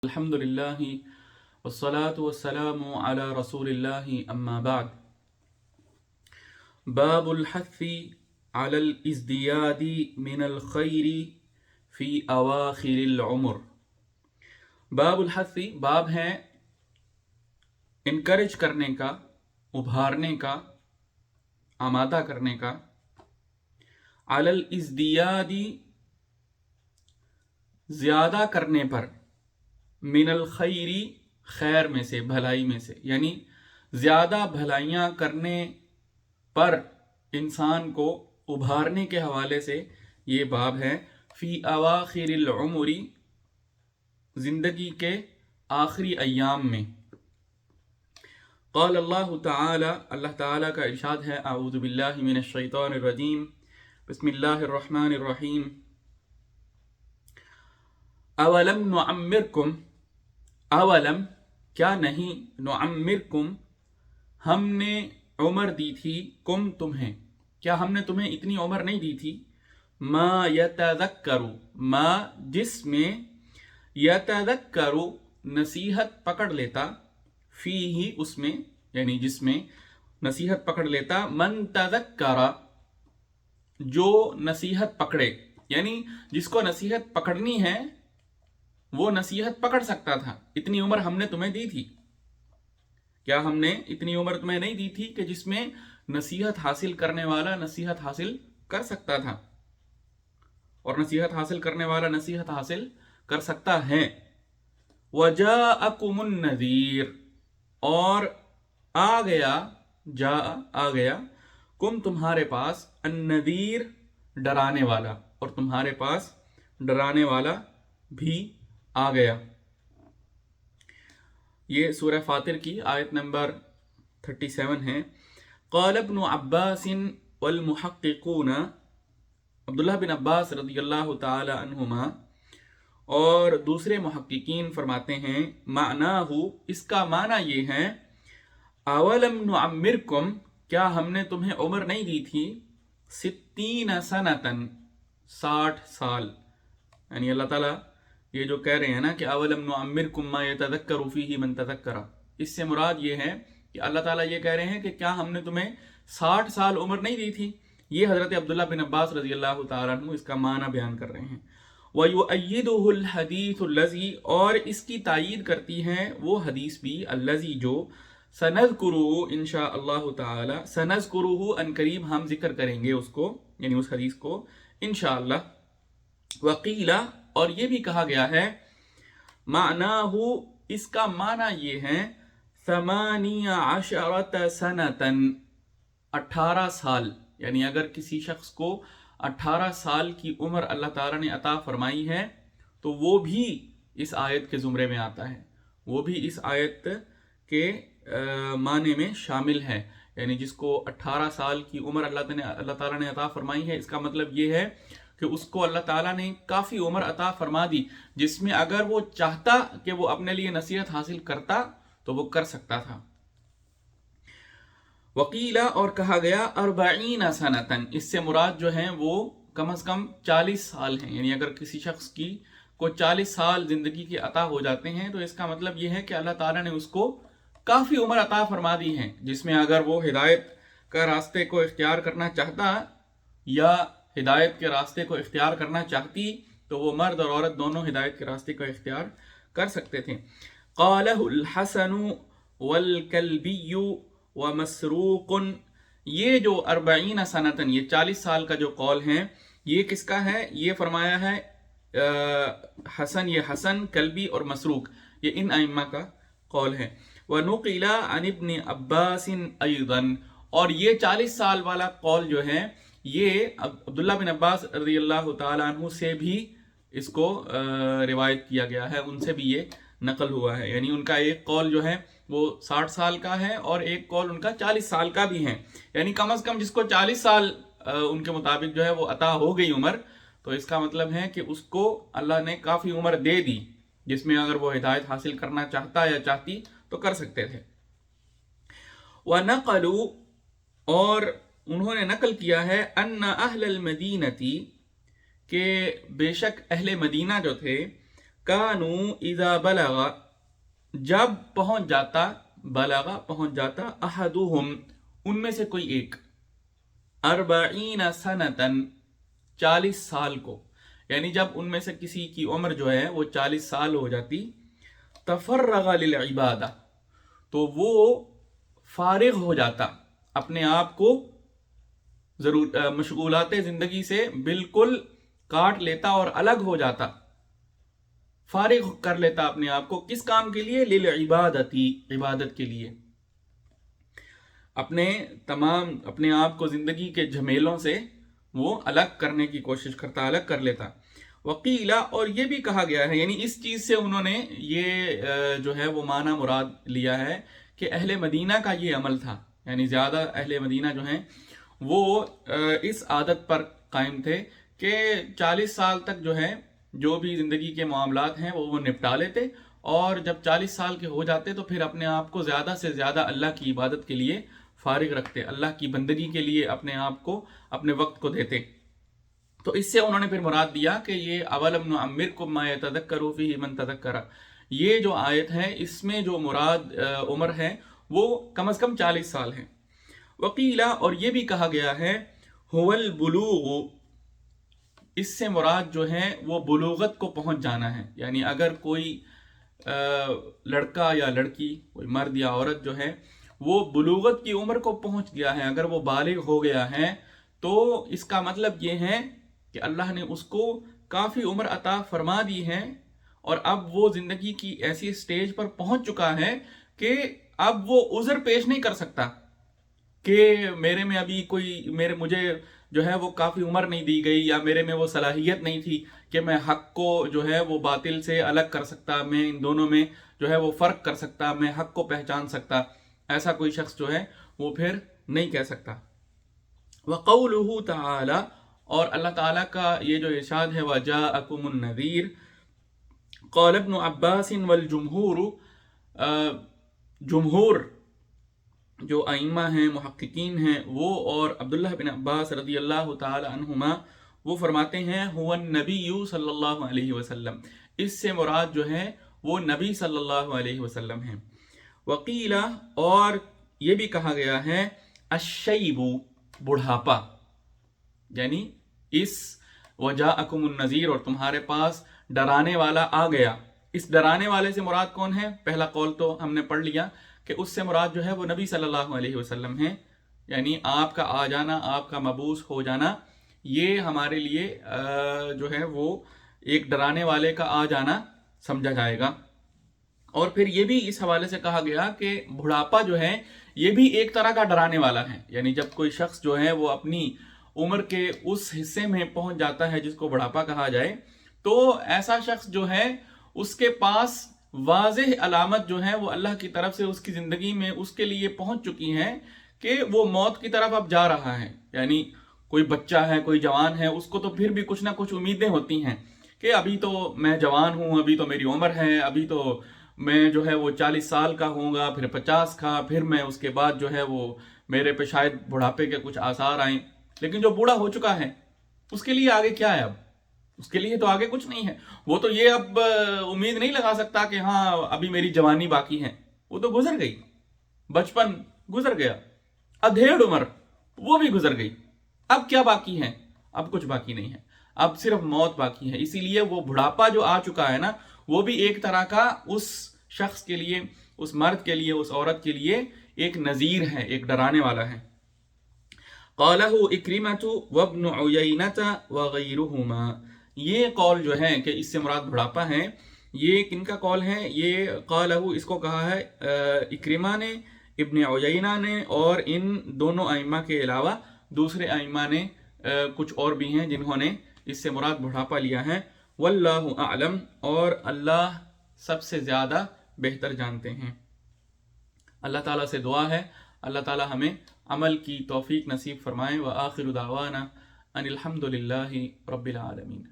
الحمد لله والصلاة والسلام على رسول الله أما بعد. باب الحث على الازدياد من الخير في أواخر العمر. باب الحث باب ہے انکریج کرنے کا، ابھارنے کا، آمادہ کرنے کا، علی الازدیاد زیادہ کرنے پر، من الخیری خیر میں سے، بھلائی میں سے، یعنی زیادہ بھلائیاں کرنے پر انسان کو ابھارنے کے حوالے سے یہ باب ہے. فی اواخر العمر، زندگی کے آخری ایام میں. قال اللہ تعالی، اللہ تعالی کا ارشاد ہے، اعوذ باللہ من الشیطان الرجیم، بسم اللہ الرحمن الرحیم. اولم نعمرکم، اولم کیا نہیں، نعمرکم ہم نے عمر دی تھی، کم تمہیں کیا ہم نے تمہیں اتنی عمر نہیں دی تھی، ما یتذکر ما جس میں، یتذکر نصیحت پکڑ لیتا، فیہ اس میں، یعنی جس میں نصیحت پکڑ لیتا، من تذکر جو نصیحت پکڑے، یعنی جس کو نصیحت پکڑنی ہے وہ نصیحت پکڑ سکتا تھا. اتنی عمر ہم نے تمہیں دی تھی، کیا ہم نے اتنی عمر تمہیں نہیں دی تھی کہ جس میں نصیحت حاصل کرنے والا نصیحت حاصل کر سکتا تھا، اور نصیحت حاصل کرنے والا نصیحت حاصل کر سکتا ہے. وجاءکم النذیر، اور آ گیا، آ گیا، کم تمہارے پاس، النذیر ڈرانے والا، اور تمہارے پاس ڈرانے والا بھی آ گیا. یہ سورہ فاطر کی آیت نمبر 37 ہے. قال ابن عباس والمحققون، عبداللہ بن عباس رضی اللہ تعالی عنہما اور دوسرے محققین فرماتے ہیں، معناہ اس کا معنی یہ ہے، اولم نعمرکم کیا ہم نے تمہیں عمر نہیں دی تھی، 60 سنتن 60 سال. یعنی اللہ تعالیٰ یہ جو کہہ رہے ہیں نا کہ اولم نعمرکم ما یتذکر فیہ من تذکر، اس سے مراد یہ ہے کہ اللہ تعالیٰ یہ کہہ رہے ہیں کہ کیا ہم نے تمہیں 60 سال عمر نہیں دی تھی. یہ حضرت عبداللہ بن عباس رضی اللہ تعالیٰ عنہ اس کا معنی بیان کر رہے ہیں. وَيُؤَيِّدُهُ الْحَدِيثُ الَّذِي، اور اس کی تائید کرتی ہیں وہ حدیث بھی، الَّذِي جو، سَنَذْكُرُهُ انشاء اللہ تعالی، سَنَذْكُرُهُ ان قریب ہم ذکر کریں گے اس کو، یعنی اس حدیث کو انشاءاللہ. وقیل، اور یہ بھی کہا گیا ہے، معناہ اس کا معنی یہ ہے، 18 سنتن 18 سال. یعنی اگر کسی شخص کو 18 سال کی عمر اللہ تعالیٰ نے عطا فرمائی ہے تو وہ بھی اس آیت کے زمرے میں آتا ہے، وہ بھی اس آیت کے معنی میں شامل ہے. یعنی جس کو 18 سال کی عمر اللہ تعالیٰ نے عطا فرمائی ہے، اس کا مطلب یہ ہے کہ اس کو اللہ تعالیٰ نے کافی عمر عطا فرما دی، جس میں اگر وہ چاہتا کہ وہ اپنے لیے نصیحت حاصل کرتا تو وہ کر سکتا تھا. وقیلا، اور کہا گیا، 40 سنتن، اس سے مراد جو ہیں وہ کم از کم 40 سال ہیں. یعنی اگر کسی شخص کو 40 سال زندگی کے عطا ہو جاتے ہیں تو اس کا مطلب یہ ہے کہ اللہ تعالیٰ نے اس کو کافی عمر عطا فرما دی ہے، جس میں اگر وہ ہدایت کا راستے کو اختیار کرنا چاہتا یا ہدایت کے راستے کو اختیار کرنا چاہتی تو وہ مرد اور عورت دونوں ہدایت کے راستے کو اختیار کر سکتے تھے. قالہ الحسن والکلبی ومسروق، یہ جو 40 سنتن، یہ 40 سال کا جو قول ہے، یہ کس کا ہے؟ یہ فرمایا ہے حسن، یہ حسن، کلبی اور مسروق، یہ ان ائمہ کا قول ہے. ونقل عن ابن عباس ایضا، اور یہ 40 سال والا قول جو ہے یہ عبداللہ بن عباس رضی اللہ تعالیٰ عنہ سے بھی اس کو روایت کیا گیا ہے، ان سے بھی یہ نقل ہوا ہے. یعنی ان کا ایک قول جو ہے وہ 60 سال کا ہے اور ایک قول ان کا 40 سال کا بھی ہے. یعنی کم از کم جس کو 40 سال ان کے مطابق جو ہے وہ عطا ہو گئی عمر، تو اس کا مطلب ہے کہ اس کو اللہ نے کافی عمر دے دی، جس میں اگر وہ ہدایت حاصل کرنا چاہتا یا چاہتی تو کر سکتے تھے. وَنَقَلُوا، اور انہوں نے نقل کیا ہے، ان اہل المدینتی، کہ بے شک اہل مدینہ جو تھے، کانو اذا بلغ، جب پہنچ جاتا احدہم، ان میں سے کوئی ایک، 40 سنتن، 40 سال کو، یعنی جب ان میں سے کسی کی عمر جو ہے وہ 40 سال ہو جاتی، تفرغ للعبادہ، تو وہ فارغ ہو جاتا، اپنے آپ کو مشغولات زندگی سے بالکل کاٹ لیتا اور الگ ہو جاتا، فارغ کر لیتا اپنے آپ کو، کس کام کے لیے؟ للعبادتی، عبادت کے لیے، اپنے آپ کو زندگی کے جھمیلوں سے وہ الگ کرنے کی کوشش کرتا، الگ کر لیتا۔ وقیلا، اور یہ بھی کہا گیا ہے، یعنی اس چیز سے انہوں نے یہ جو ہے وہ معنی مراد لیا ہے کہ اہل مدینہ کا یہ عمل تھا، یعنی زیادہ اہل مدینہ جو ہیں وہ اس عادت پر قائم تھے کہ 40 سال تک جو ہے جو بھی زندگی کے معاملات ہیں وہ نپٹا لیتے، اور جب 40 سال کے ہو جاتے تو پھر اپنے آپ کو زیادہ سے زیادہ اللہ کی عبادت کے لیے فارغ رکھتے، اللہ کی بندگی کے لیے اپنے آپ کو، اپنے وقت کو دیتے۔ تو اس سے انہوں نے پھر مراد دیا کہ یہ اولم نعمرکم ما یتذکر فیہ من تذکر، یہ جو آیت ہے اس میں جو مراد عمر ہے وہ کم از کم 40 سال ہے۔ وقیلا، اور یہ بھی کہا گیا ہے، هو البلوغ، اس سے مراد جو ہے وہ بلوغت کو پہنچ جانا ہے، یعنی اگر کوئی لڑکا یا لڑکی، کوئی مرد یا عورت جو ہے وہ بلوغت کی عمر کو پہنچ گیا ہے، اگر وہ بالغ ہو گیا ہے، تو اس کا مطلب یہ ہے کہ اللہ نے اس کو کافی عمر عطا فرما دی ہے، اور اب وہ زندگی کی ایسی سٹیج پر پہنچ چکا ہے کہ اب وہ عذر پیش نہیں کر سکتا کہ میرے میں ابھی مجھے جو ہے وہ کافی عمر نہیں دی گئی، یا میرے میں وہ صلاحیت نہیں تھی کہ میں حق کو جو ہے وہ باطل سے الگ کر سکتا، میں ان دونوں میں جو ہے وہ فرق کر سکتا، میں حق کو پہچان سکتا، ایسا کوئی شخص جو ہے وہ پھر نہیں کہہ سکتا۔ وقولہ تعالی، اور اللہ تعالیٰ کا یہ جو ارشاد ہے، وجاءکم النذیر، قال ابن عباس والجمہور، جمہور جو ائمہ ہیں، محققین ہیں، وہ اور عبداللہ بن عباس رضی اللہ تعالی عنہما وہ فرماتے ہیں هو النبی صلی اللہ علیہ وسلم، اس سے مراد جو ہے وہ نبی صلی اللہ علیہ وسلم ہیں۔ وقیلا، اور یہ بھی کہا گیا ہے، الشیب، بڑھاپا، یعنی اس وجاءکم النذیر، اور تمہارے پاس ڈرانے والا آ گیا، اس ڈرانے والے سے مراد کون ہے؟ پہلا قول تو ہم نے پڑھ لیا کہ اس سے مراد جو ہے وہ نبی صلی اللہ علیہ وسلم ہے، یعنی آپ کا آ جانا، آپ کا مبعوث ہو جانا، یہ ہمارے لیے جو ہے وہ ایک ڈرانے والے کا آ جانا سمجھا جائے گا۔ اور پھر یہ بھی اس حوالے سے کہا گیا کہ بڑھاپا جو ہے یہ بھی ایک طرح کا ڈرانے والا ہے، یعنی جب کوئی شخص جو ہے وہ اپنی عمر کے اس حصے میں پہنچ جاتا ہے جس کو بڑھاپا کہا جائے، تو ایسا شخص جو ہے اس کے پاس واضح علامت جو ہے وہ اللہ کی طرف سے اس کی زندگی میں اس کے لیے پہنچ چکی ہے کہ وہ موت کی طرف اب جا رہا ہے۔ یعنی کوئی بچہ ہے، کوئی جوان ہے، اس کو تو پھر بھی کچھ نہ کچھ امیدیں ہوتی ہیں کہ ابھی تو میں جوان ہوں، ابھی تو میری عمر ہے، ابھی تو میں جو ہے وہ 40 سال کا ہوں گا، پھر 50 کا، پھر میں اس کے بعد جو ہے وہ میرے پہ شاید بڑھاپے کے کچھ آثار آئیں۔ لیکن جو بوڑھا ہو چکا ہے اس کے لیے آگے کیا ہے؟ اب اس کے لیے تو آگے کچھ نہیں ہے، وہ تو یہ اب امید نہیں لگا سکتا کہ ہاں ابھی میری جوانی باقی ہے، وہ تو گزر گئی، بچپن گزر گیا، ادھیڑ عمر وہ بھی گزر گئی، اب کیا باقی ہے؟ اب کچھ باقی نہیں ہے، اب صرف موت باقی ہے۔ اسی لیے وہ بڑھاپا جو آ چکا ہے نا، وہ بھی ایک طرح کا اس شخص کے لیے، اس مرد کے لیے، اس عورت کے لیے ایک نذیر ہے، ایک ڈرانے والا ہے۔ قالہ اکرمۃ وابن عیینۃ وغیرہما، یہ قول جو ہے کہ اس سے مراد بڑھاپا ہے، یہ کن کا قول ہے؟ یہ قالہ، اس کو کہا ہے اکرمہ نے، ابن عیینہ نے، اور ان دونوں ائمہ کے علاوہ دوسرے ائمہ نے کچھ اور بھی ہیں جنہوں نے اس سے مراد بڑھاپا لیا ہے۔ واللہ اعلم، اور اللہ سب سے زیادہ بہتر جانتے ہیں۔ اللہ تعالیٰ سے دعا ہے اللہ تعالیٰ ہمیں عمل کی توفیق نصیب فرمائے۔ وآخر دعوانا ان الحمد للہ رب العالمین۔